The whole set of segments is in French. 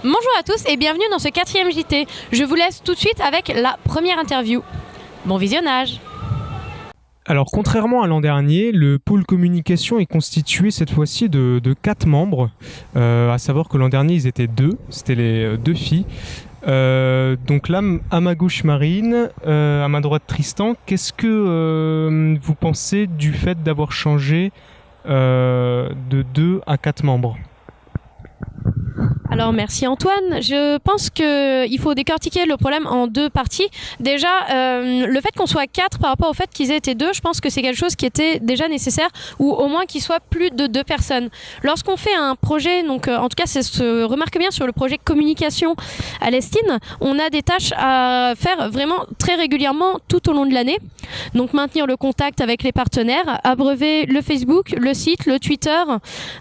Bonjour à tous et bienvenue dans ce 4e JT. Je vous laisse tout de suite avec la première interview. Bon visionnage. Alors, contrairement à l'an dernier, le pôle communication est constitué cette fois-ci de 4 membres. À savoir que l'an dernier, ils étaient 2, c'était les 2 filles. Donc là, à ma gauche Marine, à ma droite Tristan. Qu'est-ce que vous pensez du fait d'avoir changé de 2 à 4 membres ? Alors merci Antoine, je pense qu'il faut décortiquer le problème en 2 parties. Déjà, le fait qu'on soit 4 par rapport au fait qu'ils étaient 2, je pense que c'est quelque chose qui était déjà nécessaire, ou au moins qu'il soit plus de 2 personnes. Lorsqu'on fait un projet, donc en tout cas ça se remarque bien sur le projet communication à l'Estine, on a des tâches à faire vraiment très régulièrement tout au long de l'année. Donc maintenir le contact avec les partenaires, abreuver le Facebook, le site, le Twitter,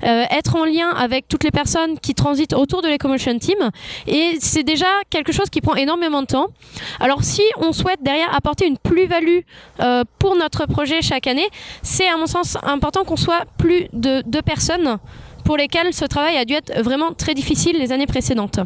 être en lien avec toutes les personnes qui transitent autour de l'Ecomotion Team, et c'est déjà quelque chose qui prend énormément de temps. Alors si on souhaite derrière apporter une plus-value pour notre projet chaque année, c'est à mon sens important qu'on soit plus de 2 personnes pour lesquelles ce travail a dû être vraiment très difficile les années précédentes.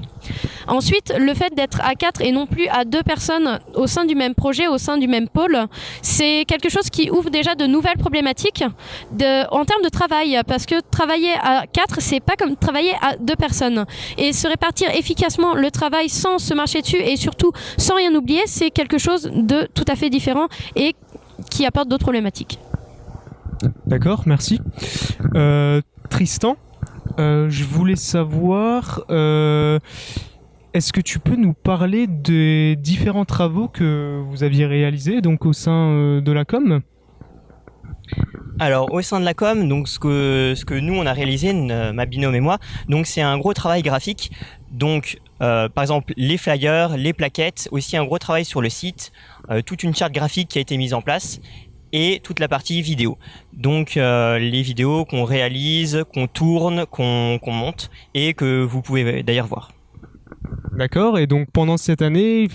Ensuite, le fait d'être à 4 et non plus à 2 personnes au sein du même projet, au sein du même pôle, c'est quelque chose qui ouvre déjà de nouvelles problématiques en termes de travail, parce que travailler à 4, c'est pas comme travailler à 2 personnes. Et se répartir efficacement le travail sans se marcher dessus et surtout sans rien oublier, c'est quelque chose de tout à fait différent et qui apporte d'autres problématiques. D'accord, merci. Tristan, je voulais savoir, est-ce que tu peux nous parler des différents travaux que vous aviez réalisés donc au sein de la com ? Alors au sein de la com, donc ce que nous on a réalisé, ma binôme et moi, donc c'est un gros travail graphique. Donc par exemple les flyers, les plaquettes, aussi un gros travail sur le site, toute une charte graphique qui a été mise en place, et toute la partie vidéo. Donc les vidéos qu'on réalise, qu'on tourne, qu'on monte, et que vous pouvez d'ailleurs voir. D'accord, et donc pendant cette année,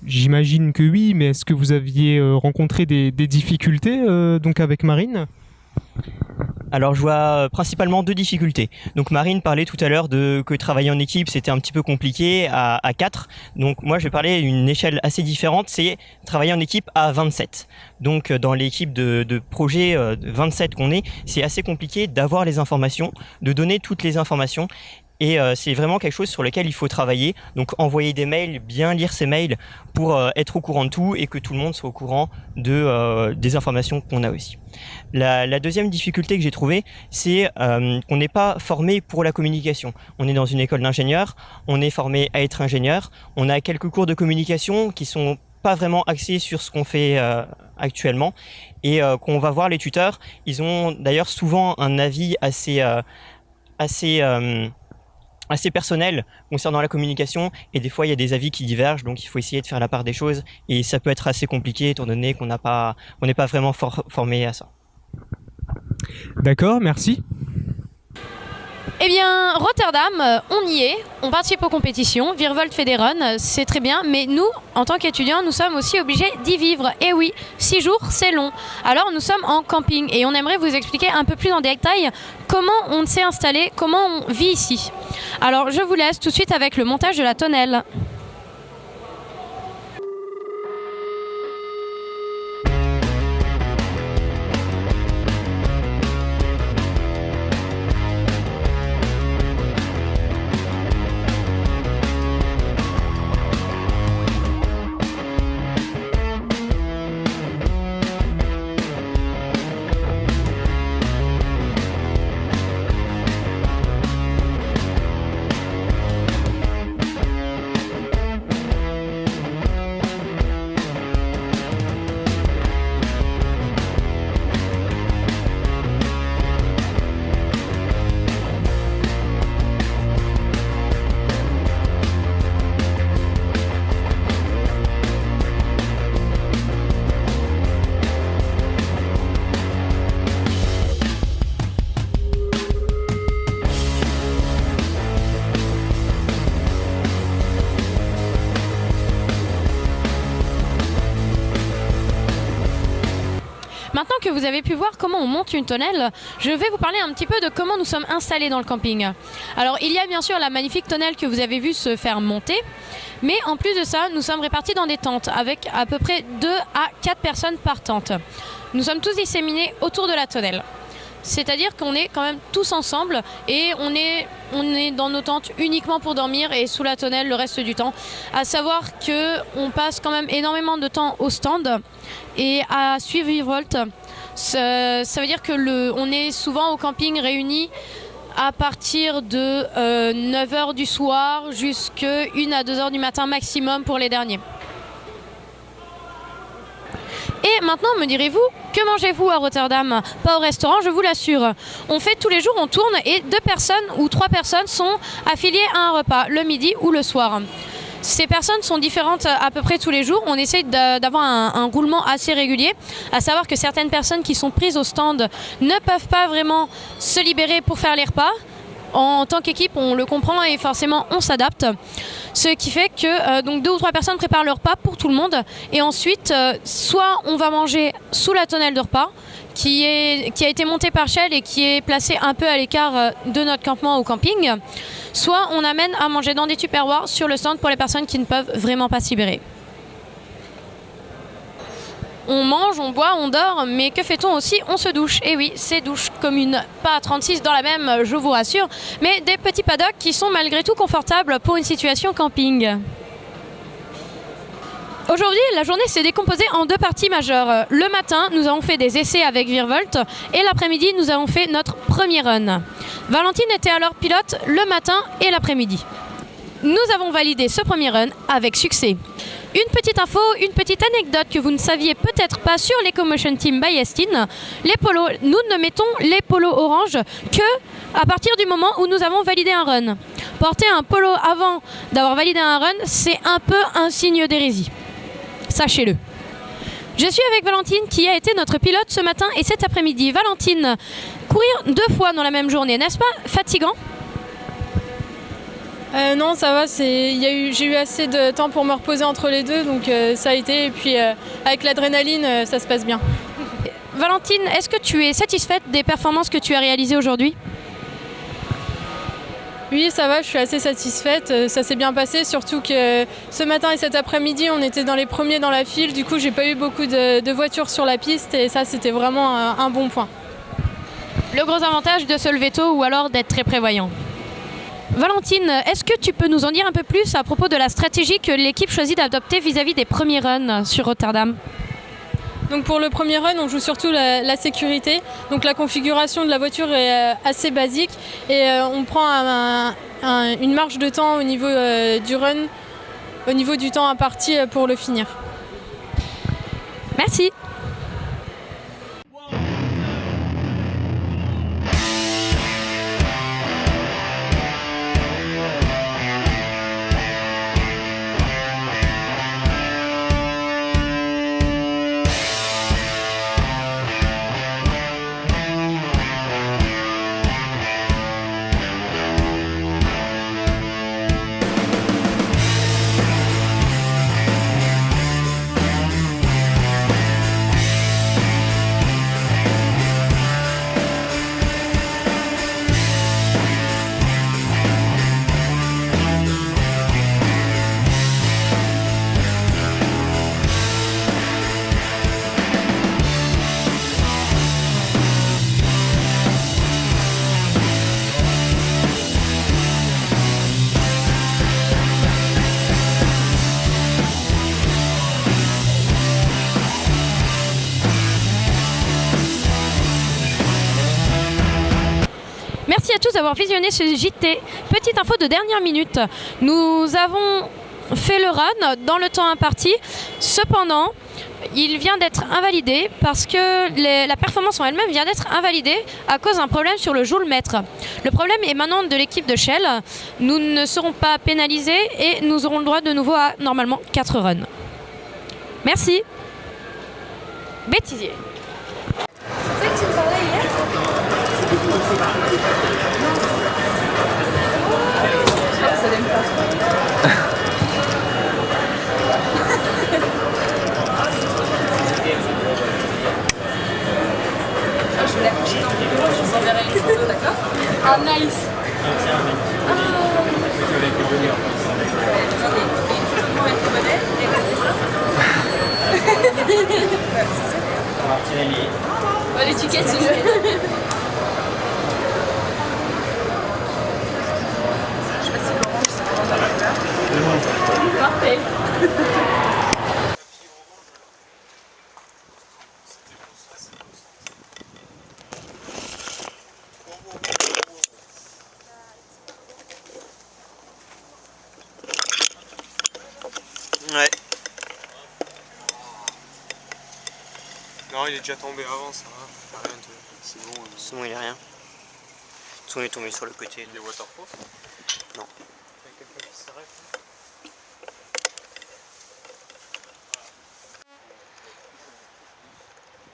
j'imagine que oui, mais est-ce que vous aviez rencontré des difficultés donc avec Marine ? Alors je vois principalement 2 difficultés. Donc Marine parlait tout à l'heure que travailler en équipe c'était un petit peu compliqué à 4. Donc moi je vais parler d'une échelle assez différente, c'est travailler en équipe à 27. Donc dans l'équipe de projet 27 qu'on est, c'est assez compliqué d'avoir les informations, de donner toutes les informations. Et c'est vraiment quelque chose sur lequel il faut travailler. Donc envoyer des mails, bien lire ces mails pour être au courant de tout et que tout le monde soit au courant des informations qu'on a aussi. La deuxième difficulté que j'ai trouvée, c'est qu'on n'est pas formé pour la communication. On est dans une école d'ingénieurs, on est formé à être ingénieur, on a quelques cours de communication qui sont pas vraiment axés sur ce qu'on fait actuellement, et qu'on va voir les tuteurs, ils ont d'ailleurs souvent un avis assez personnel concernant la communication, et des fois il y a des avis qui divergent, donc il faut essayer de faire la part des choses, et ça peut être assez compliqué étant donné qu'on n'est pas vraiment formé à ça. D'accord, merci. Eh bien, Rotterdam, on y est, on participe aux compétitions, Virvolt fait des runs, c'est très bien, mais nous, en tant qu'étudiants, nous sommes aussi obligés d'y vivre. Et oui, 6 jours, c'est long. Alors nous sommes en camping et on aimerait vous expliquer un peu plus en détail comment on s'est installé, comment on vit ici. Alors je vous laisse tout de suite avec le montage de la tonnelle. vous avez pu voir comment on monte une tonnelle, je vais vous parler un petit peu de comment nous sommes installés dans le camping. Alors il y a bien sûr la magnifique tonnelle que vous avez vue se faire monter, mais en plus de ça, nous sommes répartis dans des tentes avec à peu près 2 à 4 personnes par tente. Nous sommes tous disséminés autour de la tonnelle. C'est-à-dire qu'on est quand même tous ensemble et on est dans nos tentes uniquement pour dormir et sous la tonnelle le reste du temps. À savoir qu'on passe quand même énormément de temps au stand et à suivre Virvolt. Ça veut dire qu'on est souvent au camping réunis à partir de 9h du soir jusqu'à 1 à 2h du matin maximum pour les derniers. Et maintenant, me direz-vous, que mangez-vous à Rotterdam? Pas au restaurant, je vous l'assure. On fait tous les jours, on tourne et 2 personnes ou 3 personnes sont affiliées à un repas, le midi ou le soir. Ces personnes sont différentes à peu près tous les jours. On essaie d'avoir un roulement assez régulier, à savoir que certaines personnes qui sont prises au stand ne peuvent pas vraiment se libérer pour faire les repas. En tant qu'équipe, on le comprend et forcément on s'adapte. Ce qui fait que donc 2 ou 3 personnes préparent le repas pour tout le monde. Et ensuite, soit on va manger sous la tonnelle de repas, qui a été montée par Shell et qui est placée un peu à l'écart de notre campement au camping. Soit on amène à manger dans des tupperwares sur le stand pour les personnes qui ne peuvent vraiment pas se libérer. On mange, on boit, on dort, mais que fait-on aussi? On se douche. Et oui, c'est douche commune. Pas 36 dans la même, je vous rassure, mais des petits paddocks qui sont malgré tout confortables pour une situation camping. Aujourd'hui, la journée s'est décomposée en 2 parties majeures. Le matin, nous avons fait des essais avec Virvolt et l'après-midi, nous avons fait notre premier run. Valentine était alors pilote le matin et l'après-midi. Nous avons validé ce premier run avec succès. Une petite info, une petite anecdote que vous ne saviez peut-être pas sur l'EcoMotion Team by Estin. Les polos, nous ne mettons les polos orange que à partir du moment où nous avons validé un run. Porter un polo avant d'avoir validé un run, c'est un peu un signe d'hérésie. Sachez-le. Je suis avec Valentine qui a été notre pilote ce matin et cet après-midi. Valentine, courir 2 fois dans la même journée, n'est-ce pas fatigant ? Non, ça va, j'ai eu assez de temps pour me reposer entre les deux, donc ça a été. Et puis avec l'adrénaline, ça se passe bien. Valentine, est-ce que tu es satisfaite des performances que tu as réalisées aujourd'hui ? Oui, ça va, je suis assez satisfaite. Ça s'est bien passé, surtout que ce matin et cet après-midi, on était dans les premiers dans la file. Du coup, j'ai pas eu beaucoup de voitures sur la piste et ça, c'était vraiment un bon point. Le gros avantage de se lever tôt ou alors d'être très prévoyant. Valentine, est-ce que tu peux nous en dire un peu plus à propos de la stratégie que l'équipe choisit d'adopter vis-à-vis des premiers runs sur Rotterdam ? Donc pour le premier run, on joue surtout la sécurité. Donc la configuration de la voiture est assez basique et on prend une marge de temps au niveau du run, au niveau du temps imparti pour le finir. Merci. Merci à tous d'avoir visionné ce JT. Petite info de dernière minute. Nous avons fait le run dans le temps imparti. Cependant, il vient d'être invalidé parce que la performance en elle-même vient d'être invalidée à cause d'un problème sur le joule-mètre. Le problème est maintenant de l'équipe de Shell. Nous ne serons pas pénalisés et nous aurons le droit de nouveau à normalement 4 runs. Merci. Bêtisier. C'est ça que tu me parlais hier? Ça allait me faire. d'accord. Ah, nice. L'étiquette, c'est parfait. Ouais. Non, il est déjà tombé avant, ça va. Rien de... C'est bon. Sinon il est rien. Sinon il est tombé sur le côté. Il est waterproof? Non. Il y a quelqu'un qui s'arrête.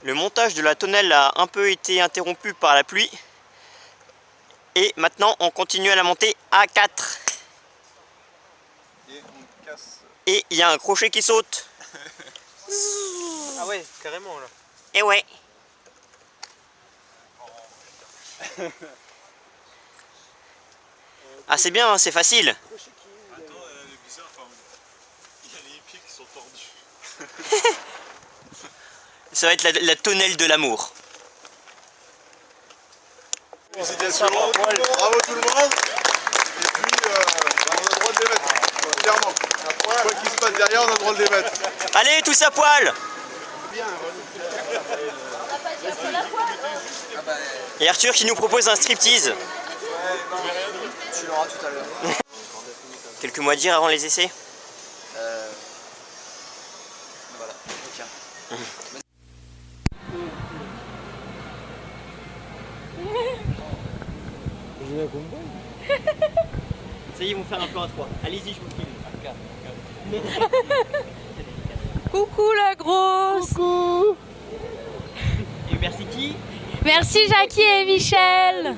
Le montage de la tonnelle a un peu été interrompu par la pluie. Et maintenant on continue à la monter à 4. Et on casse. Et il y a un crochet qui saute. Ah ouais, carrément là. Et ouais. Ah c'est bien, hein, c'est facile. Attends, elle est bizarre, enfin, il y a les pieds qui sont tordus. Ça va être la tonnelle de l'amour. Félicitations, bravo tout le monde. Et puis, on a le droit de les mettre, clairement. Quoi qu'il se passe derrière, on a le droit de les mettre. Allez, tous à poil. Et Arthur qui nous propose un striptease. Tu l'auras tout à l'heure. Quelques mots à dire avant les essais? Voilà, tiens. Ça y est, ils vont faire un plan à 3. Allez-y, je vous filme. Coucou la grosse. Coucou. Et merci qui? Merci Jackie et Michel.